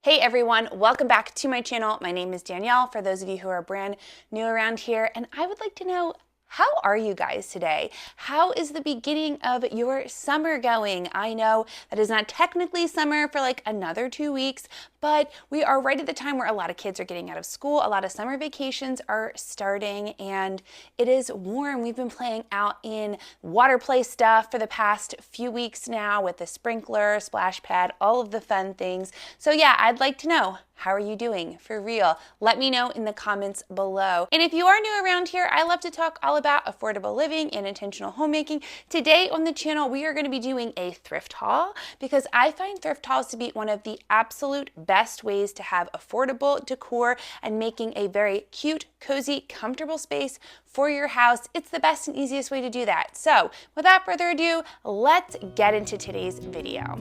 Hey everyone, welcome back to my channel. My name is Danielle, for those of you who are brand new around here, and I would like to know, how are you guys today? How is the beginning of your summer going? I know that is not technically summer for like another 2 weeks, but we are right at the time where a lot of kids are getting out of school. A lot of summer vacations are starting and it is warm. We've been playing out in water play stuff for the past few weeks now with the sprinkler, splash pad, all of the fun things. So yeah, I'd like to know, how are you doing for real? Let me know in the comments below. And if you are new around here, I love to talk all about affordable living and intentional homemaking. Today on the channel, we are going to be doing a thrift haul because I find thrift hauls to be one of the absolute best ways to have affordable decor and making a very cute, cozy, comfortable space for your house. It's the best and easiest way to do that. So without further ado, let's get into today's video.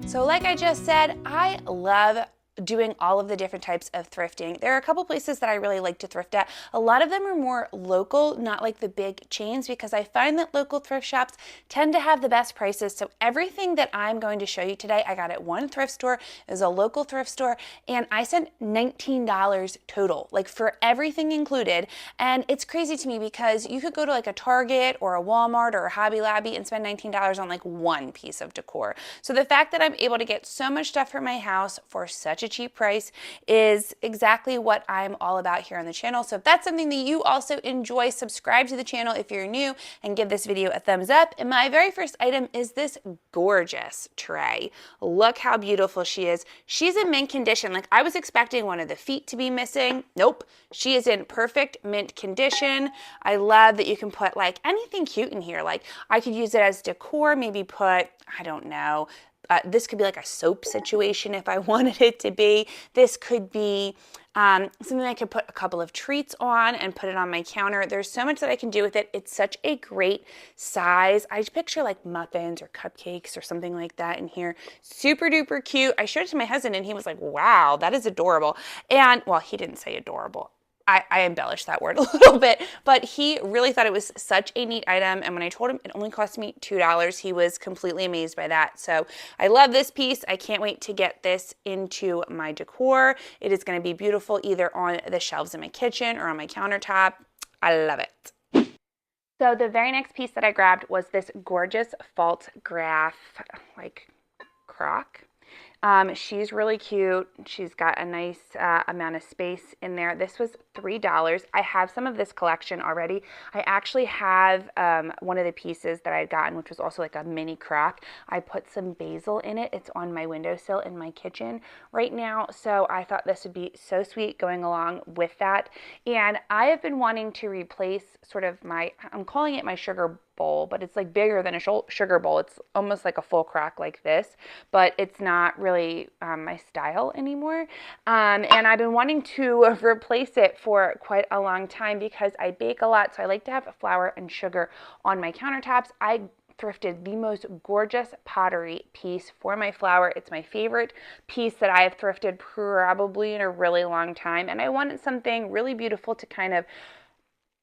So like I just said, I love doing all of the different types of thrifting. There are a couple places that I really like to thrift at. A lot of them are more local, not like the big chains, because I find that local thrift shops tend to have the best prices. So everything that I'm going to show you today, I got at one thrift store. It was a local thrift store, and I spent $19 total, like for everything included. And it's crazy to me because you could go to like a Target or a Walmart or a Hobby Lobby and spend $19 on like one piece of decor. So the fact that I'm able to get so much stuff for my house for such a cheap price is exactly what I'm all about here on the channel. So if that's something that you also enjoy, subscribe to the channel if you're new and give this video a thumbs up. And my very first item is this gorgeous tray. Look how beautiful she is. She's in mint condition. Like I was expecting one of the feet to be missing. Nope. She is in perfect mint condition. I love that you can put like anything cute in here. Like I could use it as decor, maybe put, I don't know, this could be like a soap situation if I wanted it to be. This could be something I could put a couple of treats on and put it on my counter. There's so much that I can do with it. It's such a great size. I picture like muffins or cupcakes or something like that in here. Super duper cute. I showed it to my husband and he was like, wow, that is adorable. And well, he didn't say adorable. I embellished that word a little bit, but he really thought it was such a neat item. And when I told him it only cost me $2, he was completely amazed by that. So I love this piece. I can't wait to get this into my decor. It is going to be beautiful either on the shelves in my kitchen or on my countertop. I love it. So the very next piece that I grabbed was this gorgeous fault graph, like crock. She's really cute. She's got a nice amount of space in there. This was $3. I have some of this collection already. I actually have one of the pieces that I'd gotten, which was also like a mini crock. I put some basil in it. It's on my windowsill in my kitchen right now. So I thought this would be so sweet going along with that. And I have been wanting to replace sort of I'm calling it my sugar bowl, but it's like bigger than a sugar bowl. It's almost like a full crock like this, but it's not really my style anymore. And I've been wanting to replace it for quite a long time because I bake a lot, so I like to have flour and sugar on my countertops. I thrifted the most gorgeous pottery piece for my flour. It's my favorite piece that I have thrifted probably in a really long time, and I wanted something really beautiful to kind of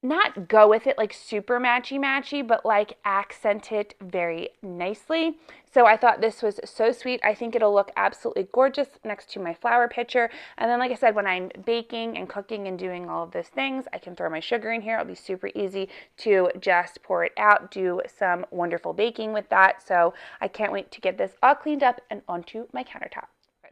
not go with it like super matchy, but like accent it very nicely. So I thought this was so sweet. I think it'll look absolutely gorgeous next to my flower pitcher. And then like I said, when I'm baking and cooking and doing all of those things, I can throw my sugar in here. It'll be super easy to just pour it out, do some wonderful baking with that. So I can't wait to get this all cleaned up and onto my countertop.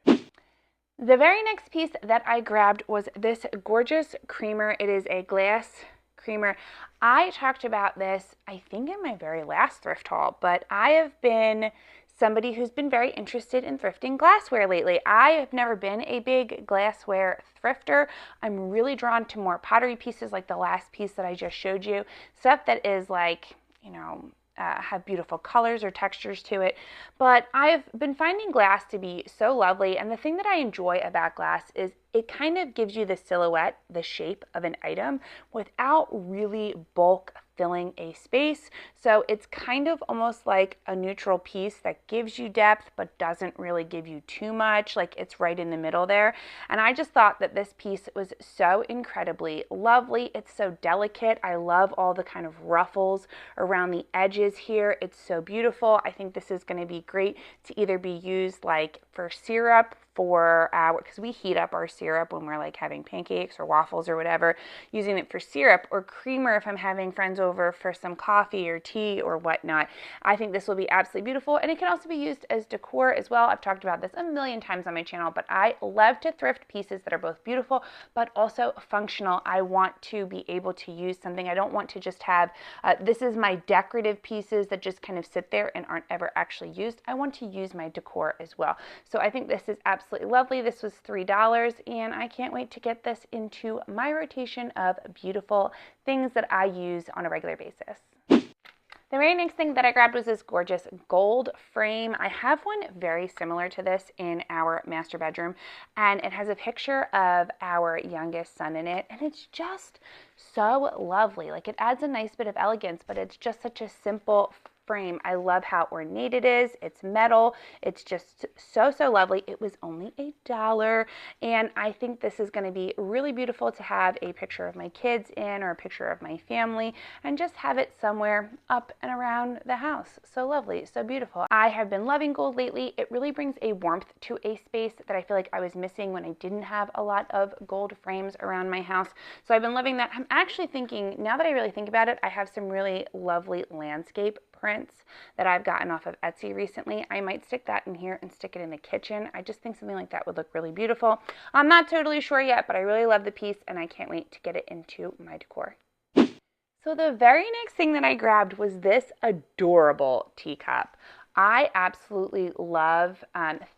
The very next piece that I grabbed was this gorgeous creamer. It is a glass creamer. I talked about this, I think, in my very last thrift haul, but I have been somebody who's been very interested in thrifting glassware lately. I have never been a big glassware thrifter. I'm really drawn to more pottery pieces like the last piece that I just showed you. Stuff that is like, you know, have beautiful colors or textures to it. But I've been finding glass to be so lovely, and the thing that I enjoy about glass is it kind of gives you the silhouette, the shape of an item without really bulk filling a space. So it's kind of almost like a neutral piece that gives you depth but doesn't really give you too much. Like it's right in the middle there. And I just thought that this piece was so incredibly lovely. It's so delicate. I love all the kind of ruffles around the edges here. It's so beautiful. I think this is going to be great to either be used like for syrup for because we heat up our syrup when we're like having pancakes or waffles or whatever, using it for syrup, or creamer if I'm having friends over for some coffee or tea or whatnot. I think this will be absolutely beautiful, and it can also be used as decor as well. I've talked about this a million times on my channel, but I love to thrift pieces that are both beautiful but also functional. I want to be able to use something. I don't want to just have this is my decorative pieces that just kind of sit there and aren't ever actually used. I want to use my decor as well. So I think this is absolutely lovely. This was $3, and I can't wait to get this into my rotation of beautiful things that I use on a regular basis. The very next thing that I grabbed was this gorgeous gold frame. I have one very similar to this in our master bedroom, and it has a picture of our youngest son in it, and it's just so lovely. Like, it adds a nice bit of elegance, but it's just such a simple frame. I love how ornate it is. It's metal. It's just so lovely. It was only $1, and I think this is going to be really beautiful to have a picture of my kids in, or a picture of my family, and just have it somewhere up and around the house. So lovely, so beautiful. I have been loving gold lately. It really brings a warmth to a space that I feel like I was missing when I didn't have a lot of gold frames around my house. So I've been loving that. I'm actually thinking, now that I really think about it, I have some really lovely landscape prints that I've gotten off of Etsy recently. I might stick that in here and stick it in the kitchen. I just think something like that would look really beautiful. I'm not totally sure yet, but I really love the piece, and I can't wait to get it into my decor. So the very next thing that I grabbed was this adorable teacup. I absolutely love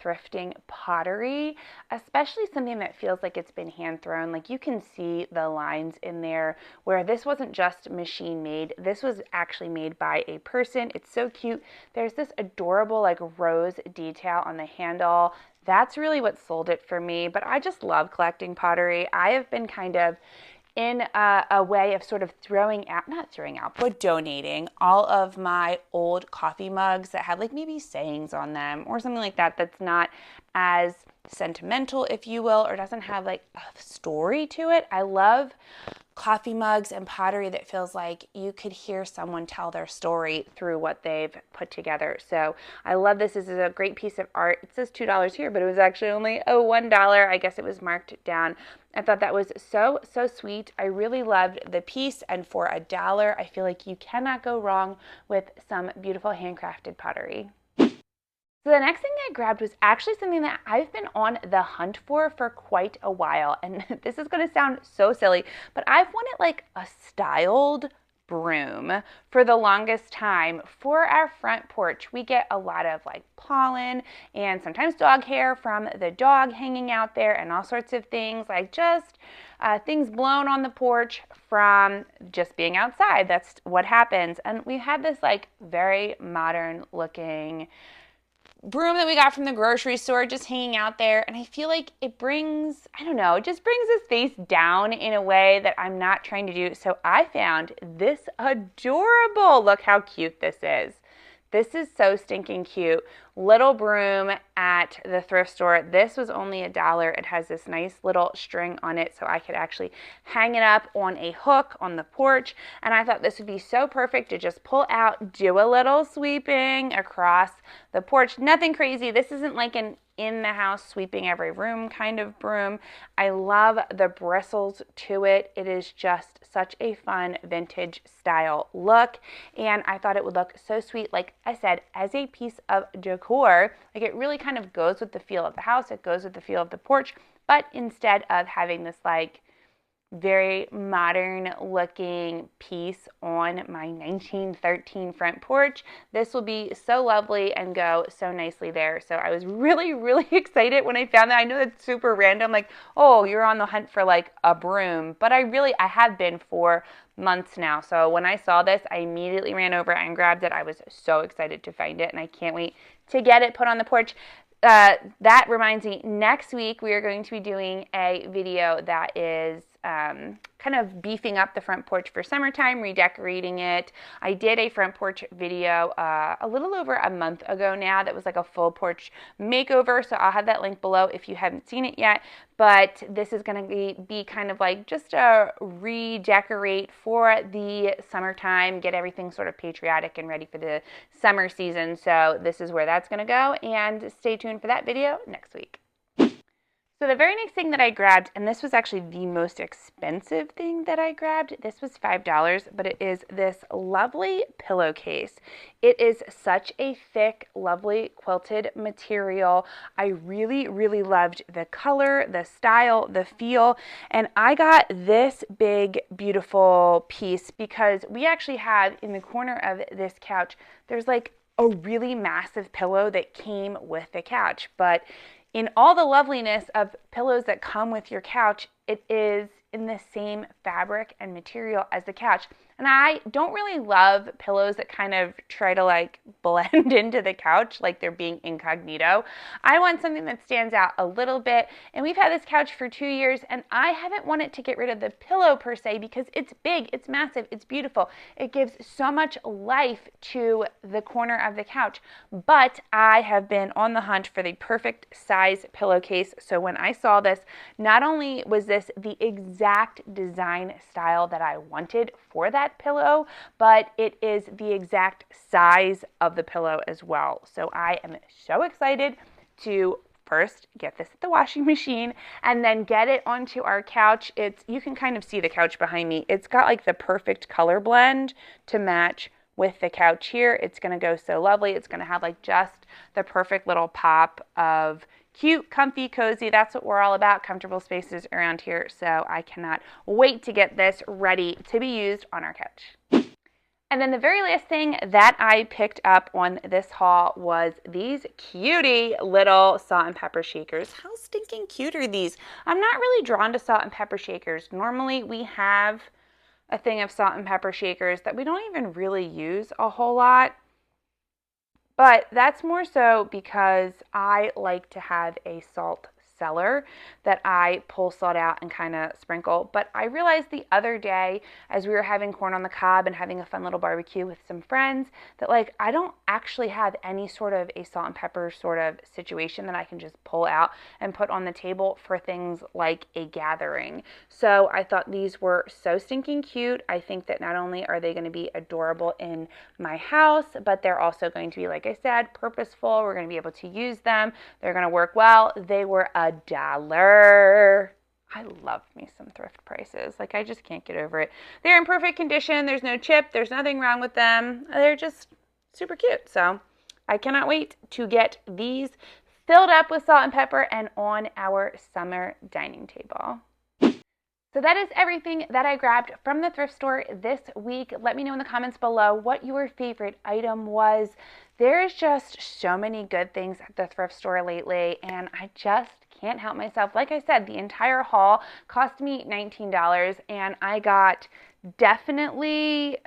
thrifting pottery, especially something that feels like it's been hand thrown. Like, you can see the lines in there where this wasn't just machine made. This was actually made by a person. It's so cute. There's this adorable like rose detail on the handle. That's really what sold it for me, but I just love collecting pottery. I have been kind of in a way of sort of not throwing out, but donating all of my old coffee mugs that have like maybe sayings on them or something like that, that's not as sentimental, if you will, or doesn't have like a story to it. I love coffee mugs and pottery that feels like you could hear someone tell their story through what they've put together. So I love this. This is a great piece of art. It says $2 here, but it was actually only $1. I guess it was marked down. I thought that was so sweet. I really loved the piece, and for $1, I feel like you cannot go wrong with some beautiful handcrafted pottery. So the next thing I grabbed was actually something that I've been on the hunt for quite a while. And this is going to sound so silly, but I've wanted like a styled broom for the longest time for our front porch. We get a lot of like pollen and sometimes dog hair from the dog hanging out there, and all sorts of things, like just things blown on the porch from just being outside. That's what happens. And we had this like very modern looking broom that we got from the grocery store just hanging out there, and I feel like it brings, I don't know, it just brings this face down in a way that I'm not trying to do. So I found this adorable, look how cute this is. This is so stinking cute. Little broom at the thrift store. This was only $1. It has this nice little string on it, so I could actually hang it up on a hook on the porch. And I thought this would be so perfect to just pull out, do a little sweeping across the porch. Nothing crazy. This isn't like an in the house sweeping every room kind of broom. I love the bristles to it. It is just such a fun vintage style look, and I thought it would look so sweet, like I said, as a piece of decor. Like, it really kind of goes with the feel of the house, it goes with the feel of the porch, but instead of having this like very modern looking piece on my 1913 front porch, this will be so lovely and go so nicely there. So I was really excited when I found that. I know that's super random, like, oh, you're on the hunt for like a broom, but I have been for months now. So when I saw this, I immediately ran over and grabbed it. I was so excited to find it, and I can't wait to get it put on the porch. That reminds me, next week we are going to be doing a video that is kind of beefing up the front porch for summertime, redecorating it. I did a front porch video a little over a month ago now that was like a full porch makeover, so I'll have that link below if you haven't seen it yet. But this is going to be kind of like just a redecorate for the summertime, get everything sort of patriotic and ready for the summer season. So this is where that's going to go, and stay tuned for that video next week. So the very next thing that I grabbed, and this was actually the most expensive thing that I grabbed, this was $5, but it is this lovely pillowcase. It is such a thick, lovely quilted material. I really, really loved the color, the style, the feel, and I got this big, beautiful piece because we actually have in the corner of this couch, there's like a really massive pillow that came with the couch, but in all the loveliness of pillows that come with your couch, it is in the same fabric and material as the couch. And I don't really love pillows that kind of try to like blend into the couch like they're being incognito. I want something that stands out a little bit. And we've had this couch for 2 years and I haven't wanted to get rid of the pillow per se because it's big, it's massive, it's beautiful. It gives so much life to the corner of the couch. But I have been on the hunt for the perfect size pillowcase. So when I saw this, not only was this the exact design style that I wanted for that pillow, but it is the exact size of the pillow as well. So I am so excited to first get this at the washing machine and then get it onto our couch. You can kind of see the couch behind me. It's got like the perfect color blend to match with the couch here. It's going to go so lovely. It's going to have like just the perfect little pop of cute, comfy, cozy. That's what we're all about, comfortable spaces around here. So I cannot wait to get this ready to be used on our couch. And then the very last thing that I picked up on this haul was these cutie little salt and pepper shakers. How stinking cute are these? I'm not really drawn to salt and pepper shakers. Normally we have a thing of salt and pepper shakers that we don't even really use a whole lot. But that's more so because I like to have a salt cellar that I pull salt out and kind of sprinkle. But I realized the other day as we were having corn on the cob and having a fun little barbecue with some friends that like I don't actually have any sort of a salt and pepper sort of situation that I can just pull out and put on the table for things like a gathering. So I thought these were so stinking cute. I think that not only are they going to be adorable in my house, but they're also going to be, like I said, purposeful. We're going to be able to use them. They're going to work well. They were $1. I love me some thrift prices. Like, I just can't get over it. They're in perfect condition. There's no chip. There's nothing wrong with them. They're just super cute. So I cannot wait to get these filled up with salt and pepper and on our summer dining table. So that is everything that I grabbed from the thrift store this week. Let me know in the comments below what your favorite item was. There's just so many good things at the thrift store lately, and I just can't help myself. Like I said, the entire haul cost me $19, and I got definitely,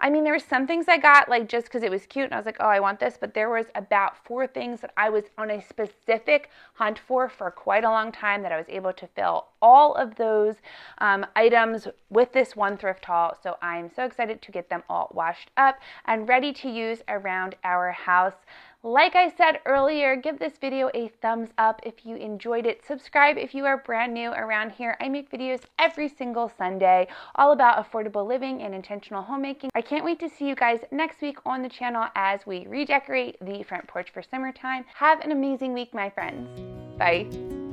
I mean, there were some things I got like just because it was cute and I was like, oh, I want this, but there was about 4 things that I was on a specific hunt for quite a long time that I was able to fill all of those items with this one thrift haul. So I'm so excited to get them all washed up and ready to use around our house. Like I said earlier, give this video a thumbs up if you enjoyed it. Subscribe if you are brand new around here. I make videos every single Sunday all about affordable living and intentional homemaking. I can't wait to see you guys next week on the channel as we redecorate the front porch for summertime. Have an amazing week, my friends. Bye.